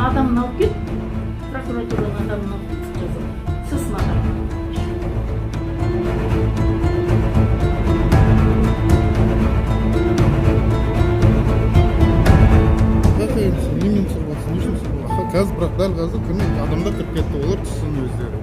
адамын алып кет, прокуратураның адамын алып кет жазып. Сосын адам. Немен сұрбақсың, нешін сұрбақсың? Қазір бірақ дәл қазір кірмейді, адамдар кіріп кетті, олар түсін өздері.